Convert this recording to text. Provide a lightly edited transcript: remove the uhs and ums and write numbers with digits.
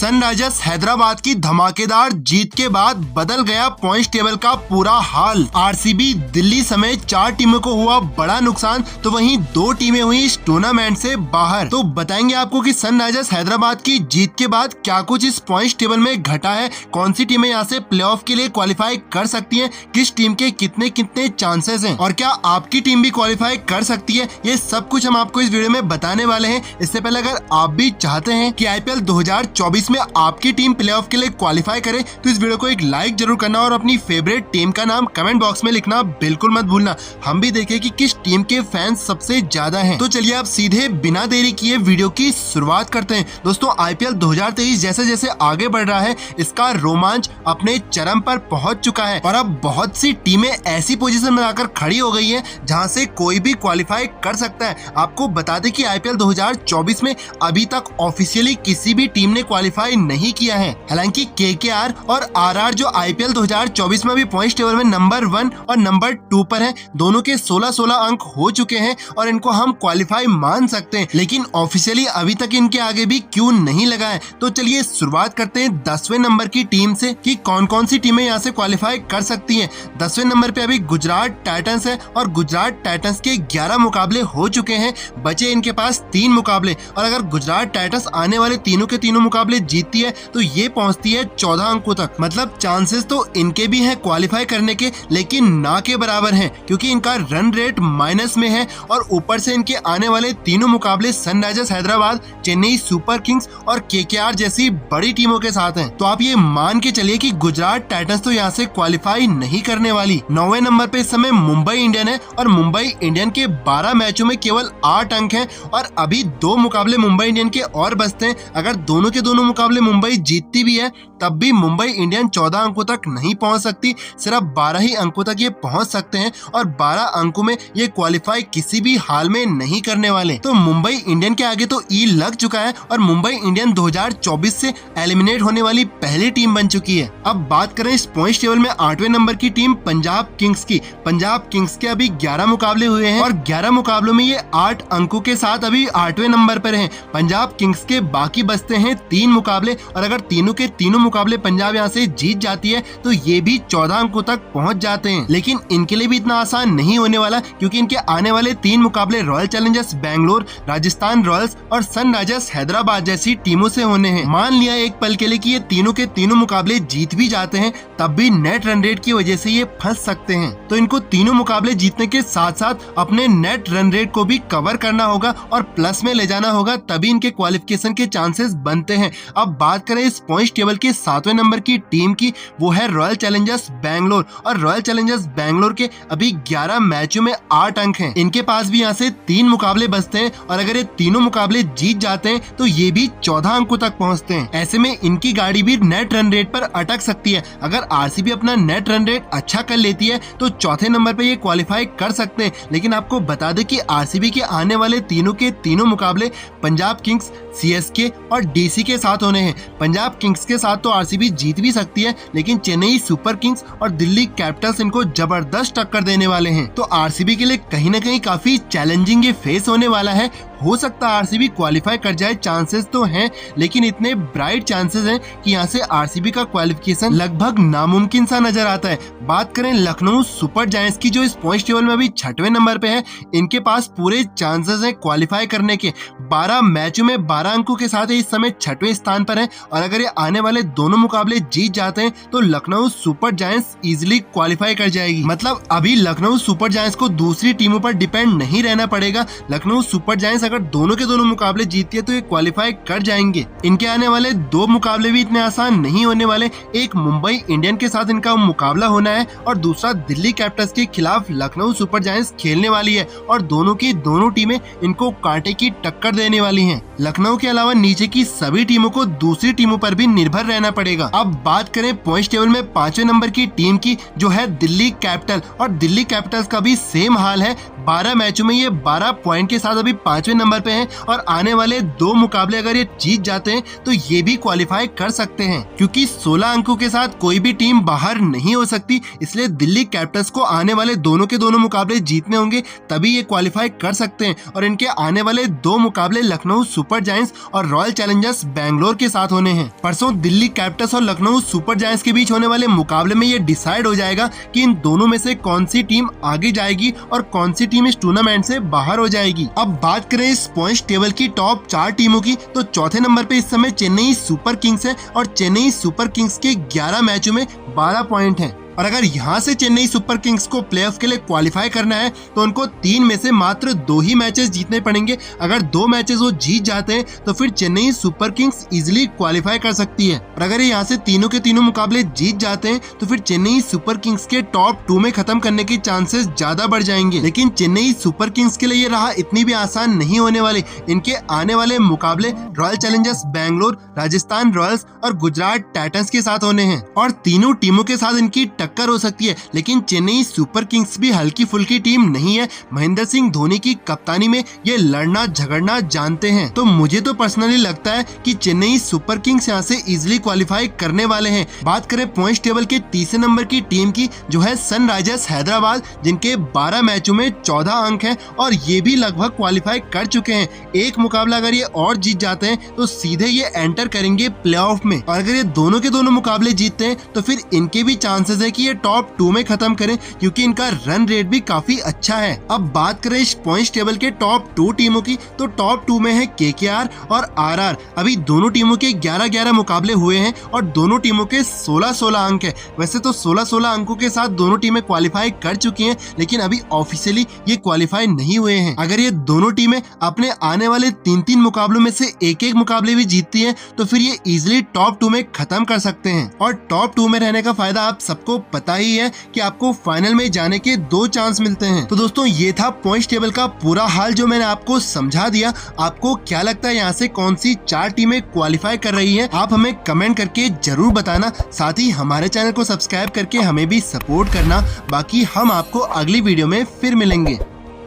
Sunrisers Hyderabad की धमाकेदार जीत के बाद बदल गया पॉइंट्स टेबल का पूरा हाल। आरसीबी, दिल्ली समेत 4 टीमों को हुआ बड़ा नुकसान, तो वहीं 2 टीमें हुई इस टूर्नामेंट से बाहर। तो बताएंगे आपको कि सनराइजर्स हैदराबाद की जीत के बाद क्या कुछ इस पॉइंट्स टेबल में घटा है, कौन सी टीमें यहाँ से प्लेऑफ के लिए क्वालिफाई कर सकती हैं, किस टीम के कितने कितने चांसेस हैं और क्या आपकी टीम भी क्वालिफाई कर सकती है, ये सब कुछ हम आपको इस वीडियो में बताने वाले हैं। इससे पहले अगर आप भी चाहते हैं कि आईपीएल 2024 में आपकी टीम प्लेऑफ के लिए क्वालिफाई करे तो इस वीडियो को एक लाइक जरूर करना और अपनी फेवरेट टीम का नाम कमेंट बॉक्स में लिखना बिल्कुल मत भूलना। हम भी देखें कि किस टीम के फैंस सबसे ज्यादा हैं। तो चलिए आप सीधे बिना देरी किए वीडियो की शुरुआत करते हैं। दोस्तों, आईपीएल 2023 जैसे जैसे आगे बढ़ रहा है, इसका रोमांच अपने चरम पर पहुंच चुका है और अब बहुत सी टीमें ऐसी पोजीशन में आकर खड़ी हो गई है जहां से कोई भी क्वालिफाई कर सकता है। आपको बता दें कि आईपीएल 2024 में अभी तक ऑफिशियली किसी भी टीम ने क्वालिफाई नहीं किया है। हालांकि केकेआर और आरआर जो आईपीएल 2024 में भी पॉइंट्स टेबल में नंबर 1 और नंबर 2 पर है, दोनों के 16-16 अंक हो चुके हैं और इनको हम क्वालिफाई मान सकते हैं, लेकिन ऑफिशियली अभी तक इनके आगे भी क्यों नहीं लगा है। तो चलिए शुरुआत करते हैं 10वें नंबर की टीम से कि कौन कौन सी टीमें यहाँ से क्वालिफाई कर सकती हैं। 10वें नंबर पे अभी गुजरात टाइटंस है और गुजरात टाइटंस के 11 मुकाबले हो चुके हैं, बचे इनके पास 3 मुकाबले और अगर गुजरात टाइटंस आने वाले तीनों के तीनों मुकाबले जीतती है तो ये पहुंचती है 14 अंकों तक। मतलब चांसेस तो इनके भी हैं क्वालिफाई करने के, लेकिन ना के बराबर हैं क्योंकि इनका रन रेट माइनस में है और ऊपर से इनके आने वाले तीनों मुकाबले Sunrisers Hyderabad, Chennai super Kings और केकेआर जैसी बड़ी टीमों के साथ हैं। तो आप ये मान के चलिए कि गुजरात टाइटंस तो यहाँ से क्वालिफाई नहीं करने वाली। 9वें नंबर पे इस समय मुंबई इंडियन है और मुंबई इंडियन के 12 मैचों में केवल 8 अंक हैं और अभी 2 मुकाबले मुंबई इंडियन के और बचते हैं। अगर दोनों के दोनों मुकाबले मुंबई जीतती भी है तब भी मुंबई इंडियन 14 अंकों तक नहीं पहुंच सकती, सिर्फ 12 ही अंकों तक ये पहुंच सकते हैं और 12 अंकों में ये क्वालिफाई किसी भी हाल में नहीं करने वाले। तो मुंबई इंडियन के आगे तो ई लग चुका है और मुंबई इंडियन 2024 से एलिमिनेट होने वाली पहली टीम बन चुकी है। अब बात करें इस पॉइंट्स टेबल में 8वें नंबर की टीम पंजाब किंग्स की। पंजाब किंग्स के अभी 11 मुकाबले हुए हैं और 11 मुकाबलों में ये 8 अंकों के साथ अभी 8वें नंबर पर हैं। पंजाब किंग्स के बाकी बचते हैं 3 मुकाबले और अगर तीनों के तीनों मुकाबले पंजाब यहाँ से जीत जाती है तो ये भी 14 अंकों तक पहुंच जाते हैं। लेकिन इनके लिए भी इतना आसान नहीं होने वाला क्योंकि इनके आने वाले 3 मुकाबले royal Challengers Bangalore, Rajasthan Royals और सनराइजर्स हैदराबाद जैसी टीमों से होने हैं। मान लिया एक पल के लिए कि ये तीनों के तीनों मुकाबले जीत भी जाते हैं, तब भी नेट रन रेट की वजह से ये फंस सकते हैं। तो इनको तीनों मुकाबले जीतने के साथ साथ अपने नेट रन रेट को भी कवर करना होगा और प्लस में ले जाना होगा, तभी इनके क्वालिफिकेशन के चांसेस बनते हैं। अब बात करें इस पॉइंट्स टेबल के 7वें नंबर की टीम की, वो है रॉयल चैलेंजर्स बैंगलोर और रॉयल चैलेंजर्स बैंगलोर के अभी 11 मैचों में 8 अंक हैं। इनके पास भी यहाँ से 3 मुकाबले बचते हैं और अगर ये तीनों मुकाबले जीत जाते हैं तो ये भी 14 अंकों तक पहुँचते हैं। ऐसे में इनकी गाड़ी भी नेट रन रेट पर अटक सकती है। अगर आरसीबी अपना नेट रन रेट अच्छा कर लेती है तो 4थे नंबर पे ये क्वालिफाई कर सकते हैं। लेकिन आपको बता दें कि आरसीबी के आने वाले तीनों के तीनों मुकाबले पंजाब किंग्स, सीएसके और डीसी के साथ होने हैं। पंजाब किंग्स के साथ तो आरसीबी जीत भी सकती है, लेकिन चेन्नई सुपर किंग्स और दिल्ली कैपिटल्स इनको जबरदस्त टक्कर देने वाले हैं। तो आरसीबी के लिए कहीं ना कहीं काफी चैलेंजिंग ये फेस होने वाला है। हो सकता है आरसीबी क्वालिफाई कर जाए, चांसेस तो हैं, लेकिन इतने ब्राइट चांसेस हैं कि यहाँ से आरसीबी का क्वालिफिकेशन लगभग नामुमकिन सा नजर आता है। बात करें लखनऊ सुपर जायंट्स की, जो इस पॉइंट्स टेबल में अभी 6वें नंबर पे है, इनके पास पूरे चांसेस हैं क्वालिफाई करने के। 12 मैचों में 12 अंकों के साथ इस समय 6वें स्थान पर है और अगर ये आने वाले दोनों मुकाबले जीत जाते हैं तो Lucknow super giants easily qualify कर जाएगी। मतलब अभी लखनऊ सुपर जायंट्स को दूसरी टीमों पर डिपेंड नहीं रहना पड़ेगा। लखनऊ सुपर जायंट्स अगर दोनों के दोनों मुकाबले जीतती है तो ये क्वालिफाई कर जाएंगे। इनके आने वाले 2 मुकाबले भी इतने आसान नहीं होने वाले। एक मुंबई इंडियन के साथ इनका मुकाबला होना है और दूसरा दिल्ली कैपिटल्स के खिलाफ लखनऊ सुपर जायंट्स खेलने वाली है और दोनों की दोनों टीमें इनको कांटे की टक्कर देने वाली हैं। लखनऊ के अलावा नीचे की सभी टीमों को दूसरी टीमों पर भी निर्भर रहना पड़ेगा। अब बात करें पॉइंट्स टेबल में 5वें नंबर की टीम की, जो है दिल्ली कैपिटल और दिल्ली कैपिटल्स का भी सेम हाल है। 12 मैचों में ये 12 पॉइंट के साथ अभी 5वें नंबर पे हैं और आने वाले 2 मुकाबले अगर ये जीत जाते हैं तो ये भी क्वालिफाई कर सकते हैं, क्योंकि 16 अंकों के साथ कोई भी टीम बाहर नहीं हो सकती। इसलिए दिल्ली कैपिटल्स को आने वाले दोनों के दोनों मुकाबले जीतने होंगे, तभी ये क्वालिफाई कर सकते हैं। और इनके आने वाले 2 मुकाबले लखनऊ सुपर जायंट्स और रॉयल चैलेंजर्स बैंगलोर के साथ होने हैं। परसों दिल्ली कैपिटल्स और लखनऊ सुपर जायंट्स के बीच होने वाले मुकाबले में ये डिसाइड हो जाएगा कि इन दोनों में से कौन सी टीम आगे जाएगी और कौन सी टीम इस टूर्नामेंट से बाहर हो जाएगी। अब बात करें इस पॉइंट्स टेबल की टॉप 4 टीमों की, तो चौथे नंबर पे इस समय चेन्नई सुपर किंग्स है और चेन्नई सुपर किंग्स के 11 मैचों में 12 पॉइंट हैं। और अगर यहाँ से चेन्नई सुपर किंग्स को प्लेऑफ के लिए क्वालिफाई करना है तो उनको 3 में से मात्र 2 ही मैचेस जीतने पड़ेंगे। अगर 2 मैचेस वो जीत जाते हैं तो फिर Chennai super Kings easily qualify कर सकती है। और अगर ये यहाँ से तीनों के तीनों मुकाबले जीत जाते हैं तो फिर चेन्नई सुपर किंग्स के टॉप 2 में खत्म करने के चांसेस ज्यादा बढ़ जाएंगे। लेकिन चेन्नई सुपर किंग्स के लिए ये राह इतनी भी आसान नहीं होने वाली। इनके आने वाले मुकाबले royal Challengers Bangalore, Rajasthan Royals और गुजरात टाइटंस के साथ होने हैं और तीनों टीमों के साथ इनकी टक्कर हो सकती है। लेकिन चेन्नई सुपर किंग्स भी हल्की फुल्की टीम नहीं है। महेंद्र सिंह धोनी की कप्तानी में ये लड़ना झगड़ना जानते हैं। तो मुझे तो पर्सनली लगता है कि चेन्नई सुपर किंग्स यहाँ से इजीली क्वालिफाई करने वाले हैं। बात करें पॉइंट्स टेबल के तीसरे नंबर की टीम की, जो है सनराइजर्स हैदराबाद, जिनके 12 मैचों में 14 अंक हैं और ये भी लगभग क्वालिफाई कर चुके हैं। एक मुकाबला अगर ये और जीत जाते हैं तो सीधे ये एंटर करेंगे प्लेऑफ में। और अगर ये दोनों के दोनों मुकाबले जीतते हैं तो फिर इनके भी चांसेस है कि ये टॉप 2 में खत्म करें, क्योंकि इनका रन रेट भी काफी अच्छा है। अब बात करें इस पॉइंट्स टेबल के टॉप 2 टीमों की, तो टॉप 2 में है केकेआर और आरआर। अभी दोनों टीमों के 11-11 मुकाबले हुए हैं और दोनों टीमों के 16-16 अंक है। वैसे तो 16-16 अंकों के साथ दोनों टीमें क्वालिफाई कर चुकी हैं, लेकिन अभी ऑफिशियली ये क्वालिफाई नहीं हुए हैं। अगर ये दोनों टीमें अपने आने वाले 3-3 मुकाबलों में से एक-एक मुकाबले भी जीतती है तो फिर ये इजिली टॉप 2 में खत्म कर सकते हैं। और टॉप 2 में रहने का फायदा आप सबको पता ही है कि आपको फाइनल में जाने के 2 चांस मिलते हैं। तो दोस्तों ये था पॉइंट्स टेबल का पूरा हाल जो मैंने आपको समझा दिया। आपको क्या लगता है यहाँ से कौन सी 4 टीमें क्वालिफाई कर रही है? आप हमें कमेंट करके जरूर बताना। साथ ही हमारे चैनल को सब्सक्राइब करके हमें भी सपोर्ट करना। बाकी हम आपको अगली वीडियो में फिर मिलेंगे।